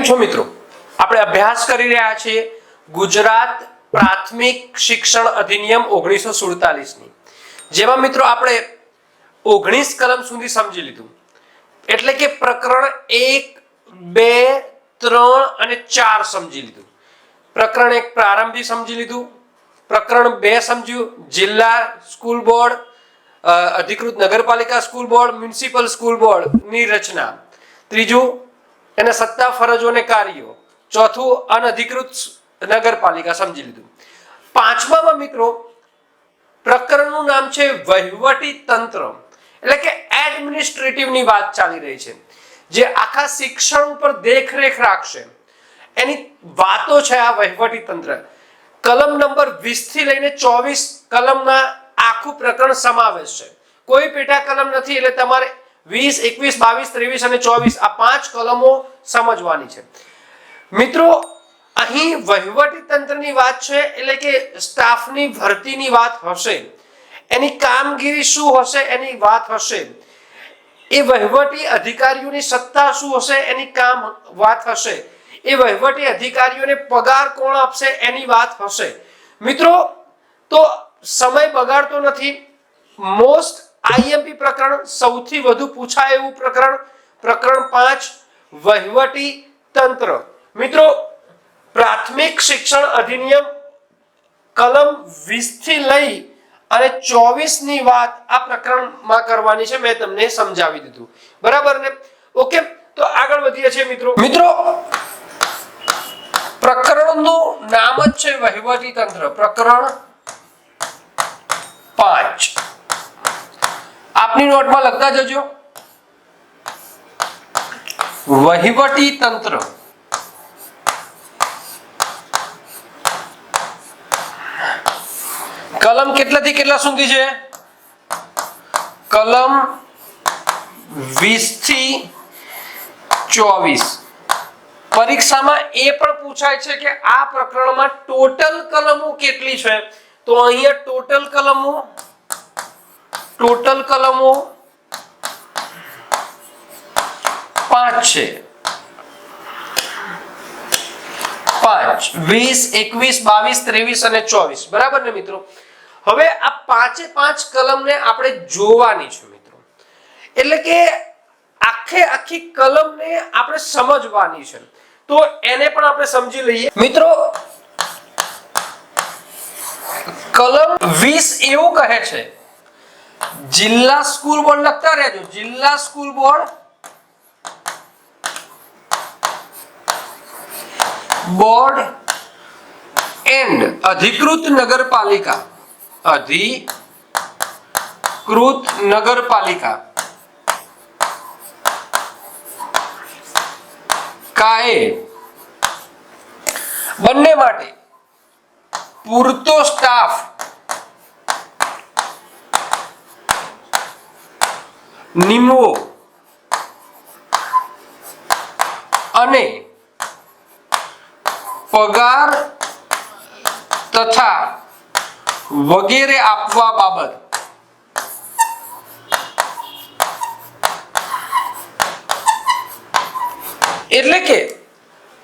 કેમ છો મિત્રો? આપણે અભ્યાસ કરી રહ્યા છીએ ગુજરાત પ્રાથમિક શિક્ષણ અધિનિયમ 1947 ની, જેમાં મિત્રો આપણે 19 કલમ સુધી સમજી લીધું. એટલે કે પ્રકરણ 1, 2, 3 અને 4 સમજી લીધું. પ્રકરણ 1 પ્રારંભી સમજી લીધું, પ્રકરણ 2 સમજ્યું જિલ્લા સ્કૂલ બોર્ડ, અધિકૃત નગરપાલિકા school board, municipal school board ની રચના, ત્રીજું એના સત્તા ફરજો અને કાર્યો, ચોથું અનધિકૃત નગરપાલિકા સમજી લીધું. પાંચમામાં મિત્રો પ્રકરણનું નામ છે વહીવટી તંત્ર, એટલે કે એડમિનિસ્ટ્રેટિવ ની વાત ચાલી રહી છે, જે આખા શિક્ષણ ઉપર દેખરેખ રાખશે. એની વાતો છે આ વહીવટી તંત્ર. કલમ નંબર 20 થી લઈને 24 કલમના આખું પ્રકરણ સમાવેશ છે. કોઈ પેટા કલમ નથી, એટલે તમારે 20, 21, 22, 23 અને 24 આ 5 કલમો સમજવાની છે. મિત્રો અહીં વહીવટી તંત્રની વાત છે, એટલે કે સ્ટાફની ભરતીની વાત હશે, એની કામગીરી શું હશે એની વાત હશે, એ વહીવટી અધિકારીઓની સત્તા શું હશે એની વાત હશે, એ વહીવટી અધિકારીઓને પગાર કોણ આપશે એની વાત હશે. મિત્રો તો સમય બગાડતો નથી. મોસ્ટ આઈએમપી પ્રકરણ, સૌથી વધુ પૂછાય એવું પ્રકરણ, પ્રકરણ 5 વહીવટી તંત્ર. મિત્રો પ્રાથમિક શિક્ષણ અધિનિયમ કલમ 20 થી લઈ અને 24 ની વાત આ પ્રકરણમાં કરવાની છે. મેં તમને સમજાવી દીધું, બરાબર ને? ઓકે, તો આગળ વધીએ છીએ મિત્રો. પ્રકરણનું નામ જ છે વહીવટી તંત્ર. પ્રકરણ 5 આપની નોટમાં લખતા જજો. વહીવટી તંત્ર. કલમ કેટલાથી કેટલા સુધી છે? કલમ 20 થી 24. પરીક્ષામાં એ પણ પૂછાય છે કે આ પ્રકરણમાં ટોટલ કલમો કેટલી છે, તો અહીંયા ટોટલ કલમો 5 છે. 5, 20, 21, 22, 23 અને 24, બરાબર ને મિત્રો? હવે આ 5 કલમને આપણે જોવાની છે મિત્રો, એટલે કે આખી કલમને આપણે સમજવાની છે. તો એને પણ આપણે સમજી લઈએ મિત્રો. કલમ 20 એવું કહે છે, જિલ્લા સ્કૂલ બોર્ડ લખતા રહેજો, જિલ્લા સ્કૂલ બોર્ડ એન્ડ અધિકૃત નગરપાલિકા કાએ બંને માટે પૂરતો સ્ટાફ નિમવો અને પગાર તથા વગેરે આપવા બાબત એટલે કે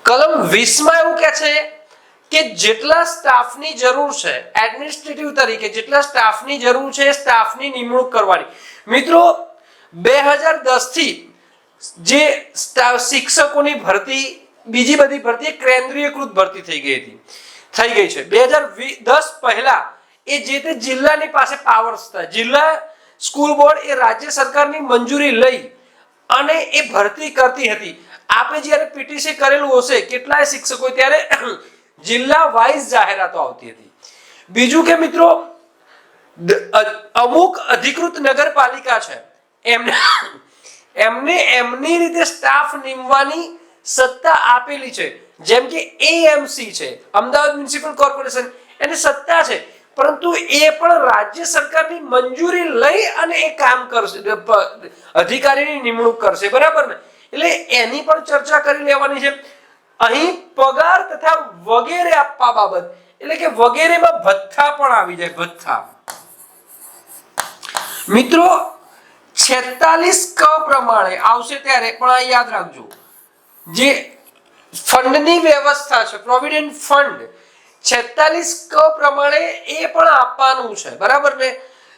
કલમ 20 માં એવું કહે છે કે જેટલા સ્ટાફની જરૂર છે, એડમિનિસ્ટ્રેટિવ તરીકે જેટલા સ્ટાફની જરૂર છે, સ્ટાફની નિમણૂક કરવાની. મિત્રો 2010 થી જે શિક્ષકોની ભરતી, બીજી બધી ભરતી કેન્દ્રીયકૃત ભરતી થઈ ગઈ છે. 2010 પહેલા એ જે તે જિલ્લાની પાસે પાવર્સ હતા. જિલ્લા સ્કૂલ બોર્ડ એ રાજ્ય સરકારની મંજૂરી લઈ અને એ ભરતી કરતી હતી. આપણે જ્યારે પીટીસી કરેલું હશે કેટલાય શિક્ષકો, ત્યારે જિલ્લા વાઇઝ જાહેરાતો આવતી હતી. બીજું કે મિત્રો અમુક અધિકૃત નગરપાલિકા છે, એમને એમની રીતે સ્ટાફ નિમવાની સત્તા આપેલી છે. જેમ કે એએમસી છે, અમદાવાદ મ્યુનિસિપલ કોર્પોરેશન, એની સત્તા છે, પરંતુ એ પણ રાજ્ય સરકારની મંજૂરી લઈ અને એ કામ કરશે, અધિકારીની નિમણૂક કરશે, બરાબર ને? એટલે એની પણ ચર્ચા કરી લેવાની છે. અહીં પગાર તથા વગેરે આપવા બાબત, એટલે કે વગેરેમાં ભથ્થા પણ આવી જાય. ભથ્થા મિત્રો 46 ક પ્રમાણે આવશે ત્યારે પણ આ યાદ રાખજો, જે ફંડની વ્યવસ્થા છે, પ્રોવિડન્ટ ફંડ 46 ક પ્રમાણે એ પણ આપવાનું છે, બરાબર ને.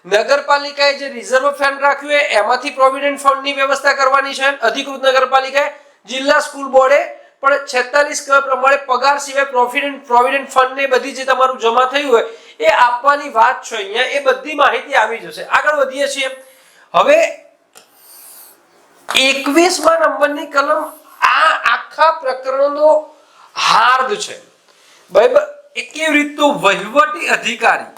નગરપાલિકાએ જે રિઝર્વ ફંડ રાખ્યું છે એમાંથી પ્રોવિડન્ટ ફંડની વ્યવસ્થા કરવાની છે. અધિકૃત નગરપાલિકાએ, જિલ્લા સ્કૂલ બોર્ડે પણ 46 ક પ્રમાણે પગાર સિવાય પ્રોવિડન્ટ ફંડ ને બધી જે તમારું જમા થયું હોય એ આપવાની વાત છે અહીંયા. એ બધી માહિતી આવી જશે. આગળ વધીએ છીએ. હવે 21મા નંબરની કલમ આ આખા પ્રકરણનો હાર્દ છે. બરાબર. એ કેવી રીતનું વહીવટી અધિકારી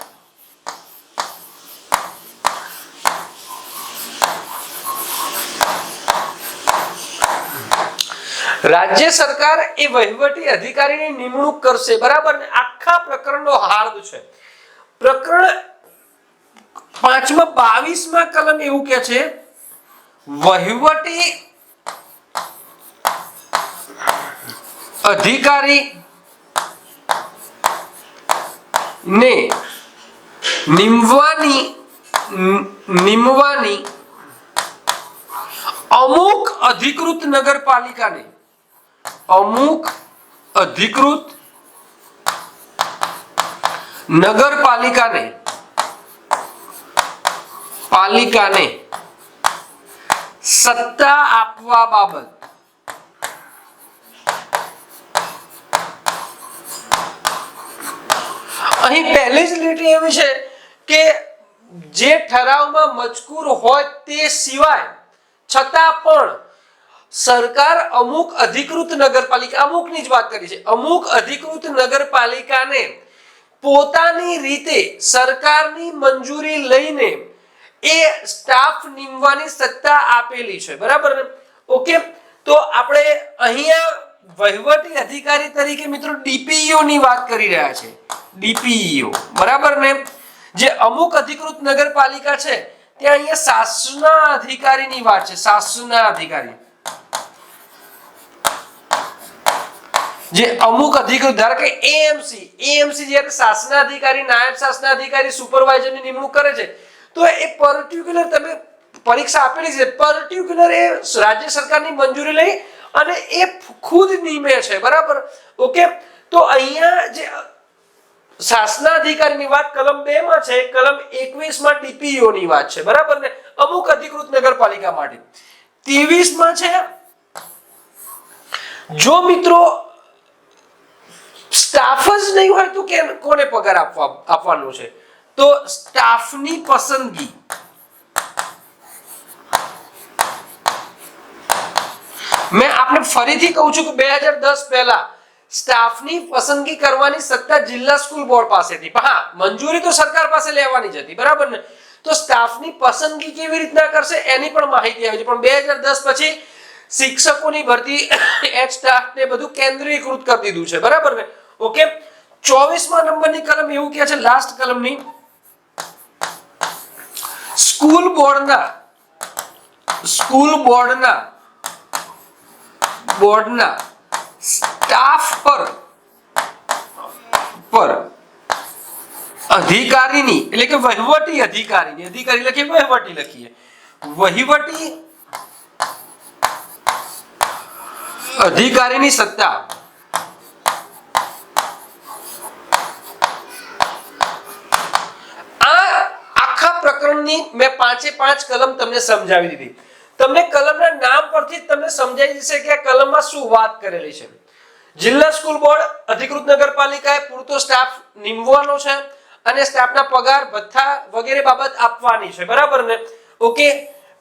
રાજ્ય સરકાર એ વહીવટી અધિકારીની નિમણૂક કરશે, બરાબર ને. આખા પ્રકરણનો હાર્દ છે. પ્રકરણ 5માં 22માં કલમ એવું કે છે વહીવટી અધિકારી ને નિમવાની અમુક અધિકૃત નગરપાલિકાને સત્તા આપવા બાબત અહીં પહેલી જ લીટી એવી છે કે જે ઠરાવમાં મજકૂર હોય તે સિવાય છતાં પણ સરકાર અમુક અધિકૃત નગરપાલિકા, અમુકની જ વાત કરી છે, અમુક અધિકૃત નગરપાલિકાને પોતાની રીતે સરકારની મંજૂરી લઈને એ સ્ટાફ નિમવાની સત્તા આપેલી છે, બરાબર ને. ઓકે. તો આપણે અહીંયા વહીવટી અધિકારી તરીકે મિત્રો ડીપીઈઓ ની વાત કરી રહ્યા છે. ડીપીઈઓ, બરાબર ને. જે અમુક અધિકૃત નગરપાલિકા છે ત્યાં અહીંયા શાસના અધિકારીની વાત છે. શાસના અધિકારી જે અમુક અધિકૃત, ધારો કે એએમસી જ્યારે શાસના અધિકારી, નાયબ શાસના અધિકારી, સુપરવાઇઝરની નિમણૂક કરે છે તો એ પર્ટિક્યુલર, તમે પરીક્ષા આપેલી છે, પર્ટિક્યુલર એ રાજ્ય સરકારની મંજૂરી લઈ અને એ ખુદ નિમે છે, બરાબર. ઓકે. તો અહીંયા જે શાસના અધિકારીની વાત કલમ 2 માં છે, કલમ 21 માં ડીપીઓ ની વાત છે, બરાબર ને. અમુક અધિકૃત નગરપાલિકા માટે 23 માં છે જો મિત્રો સ્ટાફ જ નહીં હોય તો કોને પગાર આપવાનો છે, તો સ્ટાફની પસંદગી મેં આપને ફરીથી કહું છું કે 2010 પહેલા સ્ટાફની પસંદગી કરવાની સત્તા જિલ્લા સ્કૂલ બોર્ડ પાસે હતી. હા, મંજૂરી તો સરકાર પાસે લેવાની જ હતી, બરાબર ને. તો સ્ટાફની પસંદગી કેવી રીતના કરશે એની પણ માહિતી આવી છે. પણ 2010 પછી શિક્ષકોની ભરતી, એચ સ્ટાફ ને બધું કેન્દ્રીયકૃત કરી દીધું છે, બરાબર ને. ઓકે. 24મા નંબરની કલમ એવું કહે છે, લાસ્ટ કલમની, સ્કૂલ બોર્ડના સ્ટાફ પર અધિકારીની, એટલે કે વહીવટી અધિકારીની, અધિકારી લખીએ, વહીવટી લખીએ, વહીવટી અધિકારીની સત્તા પ્રકરણની મેં 5 કલમ તમને સમજાવી દીધી. તમને કલમના નામ પરથી જ તમને સમજાઈ જશે કે આ કલમમાં શું વાત કરેલી છે. જિલ્લા સ્કૂલ બોર્ડ અધિકૃત નગરપાલિકાએ પૂરતો સ્ટાફ નિમવાનો છે અને સ્ટાફના પગાર, ભથ્થા વગેરે બાબત આપવાની છે, બરાબર ને. ઓકે.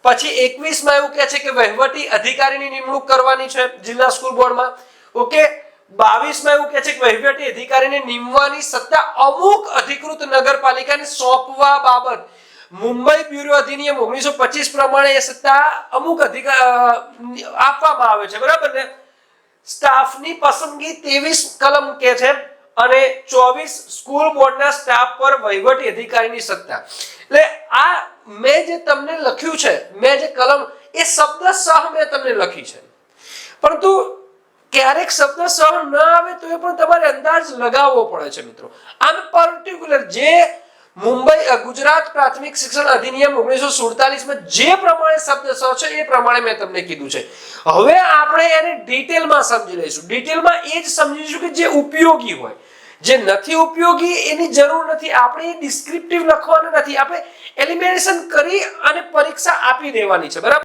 પછી 21 માં એવું કહે છે કે વહીવટી અધિકારીની નિમણૂક કરવાની છે જિલ્લા સ્કૂલ બોર્ડમાં. ઓકે. 22 માં એવું કહે છે કે વહીવટી અધિકારીને નિમવાની સત્તા અમુક અધિકૃત નગરપાલિકાને સોંપવા બાબત મુંબઈ બ્યુરો અધિનિયમ 1925 પ્રમાણે એ સત્તા અમુક આપવામાં આવે છે, બરાબર ને. સ્ટાફની પસંદગી 23 કલમ કે છે અને 24 સ્કૂલ બોર્ડના સ્ટાફ પર વહીવટી અધિકારીની સત્તા. એટલે આ મેં જે તમને લખ્યું છે, મેં જે કલમ, એ શબ્દશઃ મેં તમને લખી છે. પરંતુ ક્યારેક શબ્દશઃ ન આવે તો એ પણ તમારે અંદાજ લગાવવો પડે છે મિત્રો. આમ પર્ટિક્યુલર જે ગુજરાત પ્રાથમિક શિક્ષણ અધિનિયમ 1947 માં જે પ્રમાણે શબ્દ છે એ પ્રમાણે મેં તમને કીધું છે. હવે આપણે એને ડિટેલમાં સમજી લઈશું. ડિટેલમાં એ જ સમજીશું કે જે ઉપયોગી હોય, જે નથી ઉપયોગી એની જરૂર નથી. આપણે ડિસ્ક્રિપ્ટિવ લખવાનું નથી, આપણે એલિમિનેશન કરી અને પરીક્ષા આપી દેવાની છે. બરાબર.